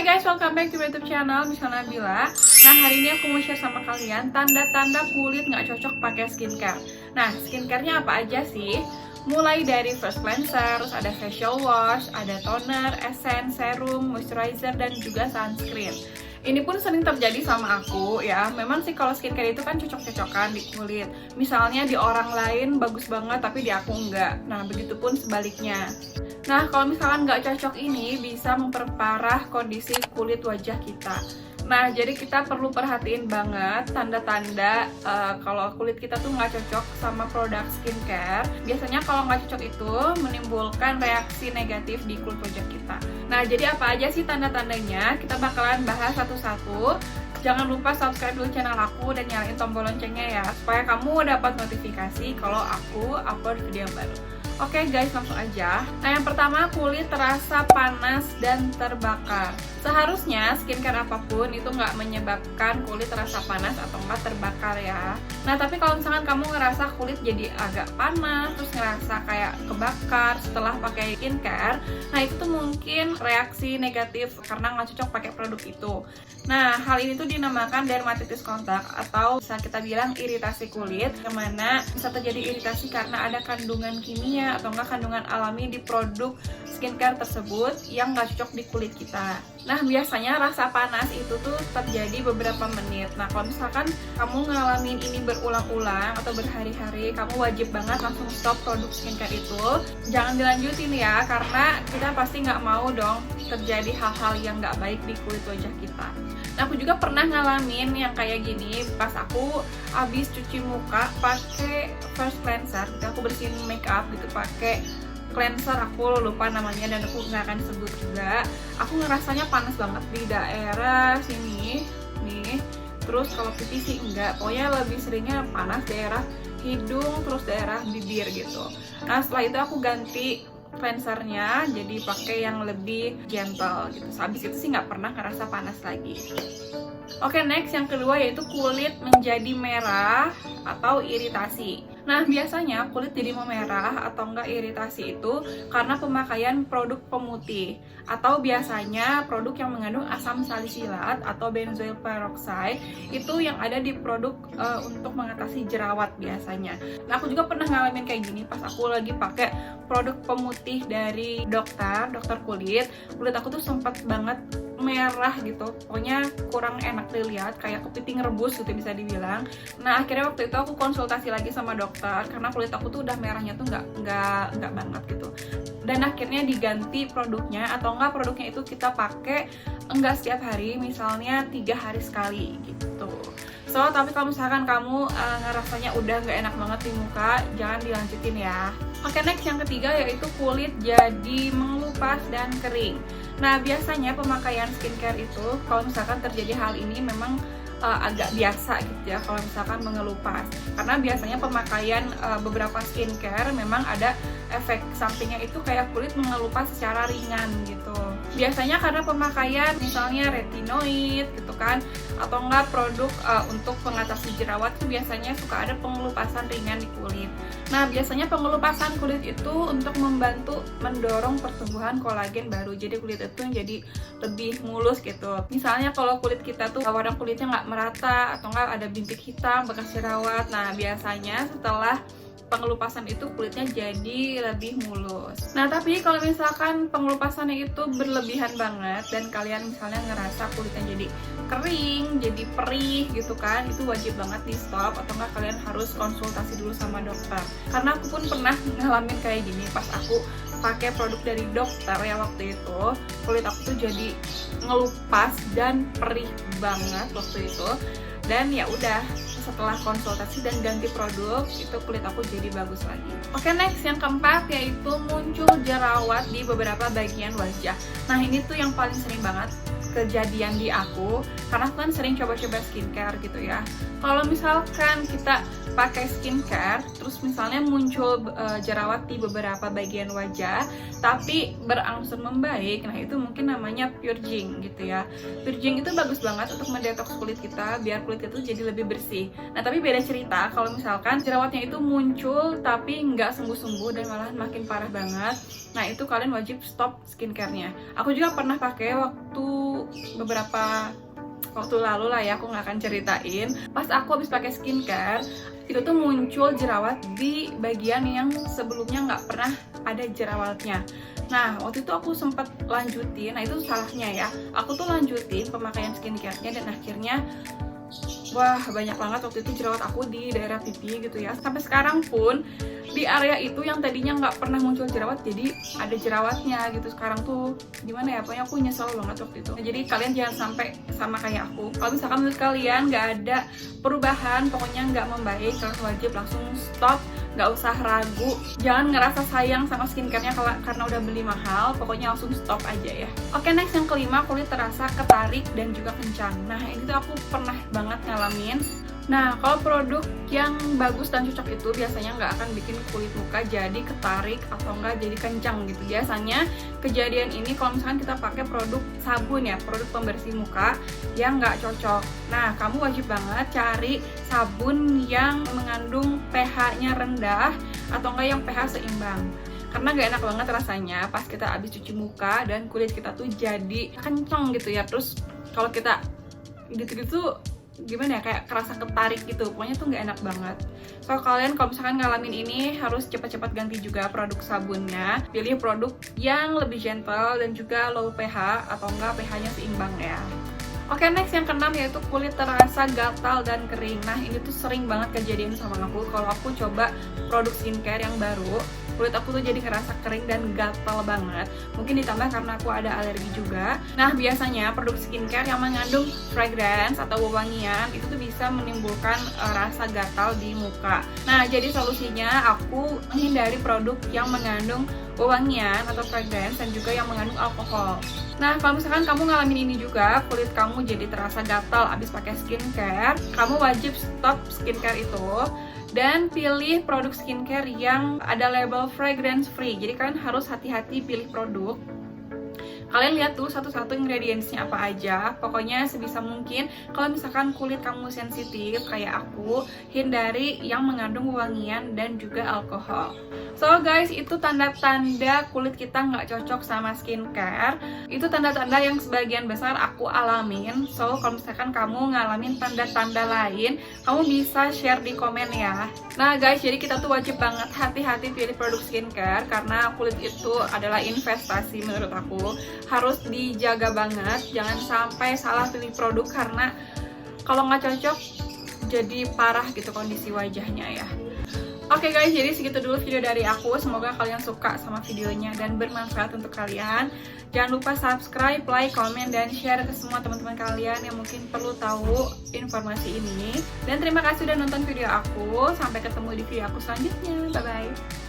Hai guys, welcome back to YouTube channel Michelle Nabila. Nah, hari ini aku mau share sama kalian tanda-tanda kulit nggak cocok pakai skincare. Nah, skincare-nya apa aja sih? Mulai dari first cleanser, terus ada facial wash, ada toner, essence, serum, moisturizer, dan juga sunscreen. Ini pun sering terjadi sama aku ya. Memang sih kalau skincare itu kan cocok-cocokan di kulit. Misalnya di orang lain bagus banget tapi di aku enggak. Nah, begitupun sebaliknya. Nah, kalau misalkan nggak cocok ini bisa memperparah kondisi kulit wajah kita. Nah, jadi kita perlu perhatiin banget tanda-tanda kalau kulit kita tuh nggak cocok sama produk skincare. Biasanya kalau nggak cocok itu menimbulkan reaksi negatif di kulit wajah kita. Nah, jadi apa aja sih tanda-tandanya? Kita bakalan bahas satu-satu. Jangan lupa subscribe dulu channel aku dan nyalain tombol loncengnya ya, supaya kamu dapat notifikasi kalau aku upload video baru. Oke guys, langsung aja. Nah, yang pertama, kulit terasa panas dan terbakar. Seharusnya skincare apapun itu nggak menyebabkan kulit terasa panas atau nggak terbakar ya. Nah, tapi kalau misalkan kamu ngerasa kulit jadi agak panas, terus ngerasa kayak kebakar setelah pakai skincare, nah itu tuh mungkin reaksi negatif karena nggak cocok pakai produk itu. Nah, hal ini tuh dinamakan dermatitis kontak atau bisa kita bilang iritasi kulit, yang mana bisa terjadi iritasi karena ada kandungan kimia atau enggak kandungan alami di produk skincare tersebut yang nggak cocok di kulit kita. Nah, biasanya rasa panas itu tuh terjadi beberapa menit. Nah, kalau misalkan kamu ngalamin ini berulang-ulang atau berhari-hari, kamu wajib banget langsung stop produk skincare itu. Jangan dilanjutin ya, karena kita pasti nggak mau dong terjadi hal-hal yang nggak baik di kulit wajah kita. Nah, aku juga pernah ngalamin yang kayak gini pas aku habis cuci muka pakai first cleanser. Jadi aku bersihin makeup gitu pakai cleanser, aku lupa namanya dan aku nggak akan sebut juga. Aku ngerasanya panas banget di daerah sini nih. Terus kalau pipi sih enggak, pokoknya lebih seringnya panas daerah hidung terus daerah bibir gitu. Nah, setelah itu aku ganti cleansernya jadi pakai yang lebih gentle gitu. Habis itu sih nggak pernah ngerasa panas lagi. Oke, next yang kedua yaitu kulit menjadi merah atau iritasi. Nah, biasanya kulit jadi memerah atau enggak iritasi itu karena pemakaian produk pemutih atau biasanya produk yang mengandung asam salisilat atau benzoyl peroxide itu yang ada di produk untuk mengatasi jerawat biasanya. Nah, aku juga pernah ngalamin kayak gini pas aku lagi pakai produk pemutih dari dokter kulit aku tuh sempat banget merah gitu, pokoknya kurang enak dilihat, kayak kepiting rebus gitu bisa dibilang. Nah, akhirnya waktu itu aku konsultasi lagi sama dokter karena kulit aku tuh udah merahnya tuh nggak banget gitu, dan akhirnya diganti produknya atau enggak produknya itu kita pakai enggak setiap hari, misalnya 3 hari sekali gitu. So, tapi kalau misalkan kamu ngerasanya udah nggak enak banget di muka, jangan dilanjutin ya. Oke, next yang ketiga yaitu kulit jadi mengelupas dan kering. Nah, biasanya pemakaian skincare itu kalau misalkan terjadi hal ini memang agak biasa gitu ya kalau misalkan mengelupas, karena biasanya pemakaian beberapa skincare memang ada efek sampingnya itu kayak kulit mengelupas secara ringan gitu. Biasanya karena pemakaian misalnya retinoid gitu kan, atau enggak produk untuk mengatasi jerawat itu biasanya suka ada pengelupasan ringan di kulit. Nah, biasanya pengelupasan kulit itu untuk membantu mendorong pertumbuhan kolagen baru, jadi kulit itu jadi lebih mulus gitu. Misalnya kalau kulit kita tuh warna kulitnya nggak merata atau nggak ada bintik hitam bekas jerawat, nah biasanya setelah pengelupasan itu kulitnya jadi lebih mulus. Nah, tapi kalau misalkan pengelupasannya itu berlebihan banget dan kalian misalnya ngerasa kulitnya jadi kering, jadi perih gitu kan, itu wajib banget di stop atau enggak kalian harus konsultasi dulu sama dokter. Karena aku pun pernah ngalamin kayak gini pas aku pakai produk dari dokter ya, waktu itu kulit aku tuh jadi ngelupas dan perih banget waktu itu. Dan ya udah, setelah konsultasi dan ganti produk itu kulit aku jadi bagus lagi. Oke, next yang keempat yaitu muncul jerawat di beberapa bagian wajah. Nah, ini tuh yang paling sering banget kejadian di aku karena aku kan sering coba-coba skincare gitu ya. Kalau misalkan kita pakai skincare terus misalnya muncul jerawat di beberapa bagian wajah tapi berangsur membaik, nah itu mungkin namanya purging gitu ya. Purging itu bagus banget untuk mendetoks kulit kita biar kulit itu jadi lebih bersih. Nah, tapi beda cerita kalau misalkan jerawatnya itu muncul tapi nggak sembuh-sembuh dan malahan makin parah banget. Nah, itu kalian wajib stop skincare-nya. Aku juga pernah pakai waktu beberapa waktu lalu lah ya, aku nggak akan ceritain. Pas aku habis pakai skincare, itu tuh muncul jerawat di bagian yang sebelumnya nggak pernah ada jerawatnya. Nah, waktu itu aku sempat lanjutin, nah itu salahnya ya. Aku tuh lanjutin pemakaian skincare-nya dan akhirnya wah, banyak banget waktu itu jerawat aku di daerah pipi gitu ya. Sampai sekarang pun di area itu yang tadinya nggak pernah muncul jerawat, jadi ada jerawatnya gitu. Sekarang tuh gimana ya, pokoknya aku nyesel banget waktu itu. Nah, jadi kalian jangan sampai sama kayak aku. Kalau misalkan menurut kalian nggak ada perubahan, pokoknya nggak membaik, kalian wajib langsung stop. Nggak usah ragu, jangan ngerasa sayang sama skincare-nya karena udah beli mahal, pokoknya langsung stop aja ya. Oke, next yang kelima, kulit terasa ketarik dan juga kencang. Nah, ini tuh aku pernah banget ngalamin. Nah, kalau produk yang bagus dan cocok itu biasanya nggak akan bikin kulit muka jadi ketarik atau nggak jadi kencang gitu. Biasanya kejadian ini kalau misalkan kita pakai produk sabun ya, produk pembersih muka yang nggak cocok. Nah, kamu wajib banget cari sabun yang mengandung pH-nya rendah atau enggak yang pH seimbang. Karena nggak enak banget rasanya pas kita habis cuci muka dan kulit kita tuh jadi kencang gitu ya. Terus kalau kita gitu-gitu gimana ya, kayak kerasa ketarik gitu, pokoknya tuh nggak enak banget. So kalian kalau misalkan ngalamin ini harus cepat-cepat ganti juga produk sabunnya, pilih produk yang lebih gentle dan juga low pH atau enggak pH-nya seimbang ya. Oke, next yang keenam yaitu kulit terasa gatal dan kering. Nah, ini tuh sering banget kejadian sama aku kalau aku coba produk skincare yang baru. Kulit aku tuh jadi ngerasa kering dan gatal banget. Mungkin ditambah karena aku ada alergi juga. Nah, biasanya produk skincare yang mengandung fragrance atau wewangian itu tuh bisa menimbulkan rasa gatal di muka. Nah, jadi solusinya aku menghindari produk yang mengandung wewangian atau fragrance dan juga yang mengandung alkohol. Nah, kalau misalkan kamu ngalamin ini juga, kulit kamu jadi terasa gatal abis pakai skincare, kamu wajib stop skincare itu dan pilih produk skincare yang ada label fragrance free. Jadi kalian harus hati-hati pilih produk. Kalian lihat tuh satu-satu ingredientsnya apa aja. Pokoknya sebisa mungkin kalau misalkan kulit kamu sensitif kayak aku, hindari yang mengandung wangian dan juga alkohol. So guys, itu tanda-tanda kulit kita nggak cocok sama skincare. Itu tanda-tanda yang sebagian besar aku alamin. So kalau misalkan kamu ngalamin tanda-tanda lain, kamu bisa share di komen ya. Nah guys, jadi kita tuh wajib banget hati-hati pilih produk skincare karena kulit itu adalah investasi menurut aku. Harus dijaga banget, jangan sampai salah pilih produk karena kalau nggak cocok jadi parah gitu kondisi wajahnya ya. Oke guys, jadi segitu dulu video dari aku. Semoga kalian suka sama videonya dan bermanfaat untuk kalian. Jangan lupa subscribe, like, komen, dan share ke semua teman-teman kalian yang mungkin perlu tahu informasi ini. Dan terima kasih udah nonton video aku. Sampai ketemu di video aku selanjutnya. Bye-bye.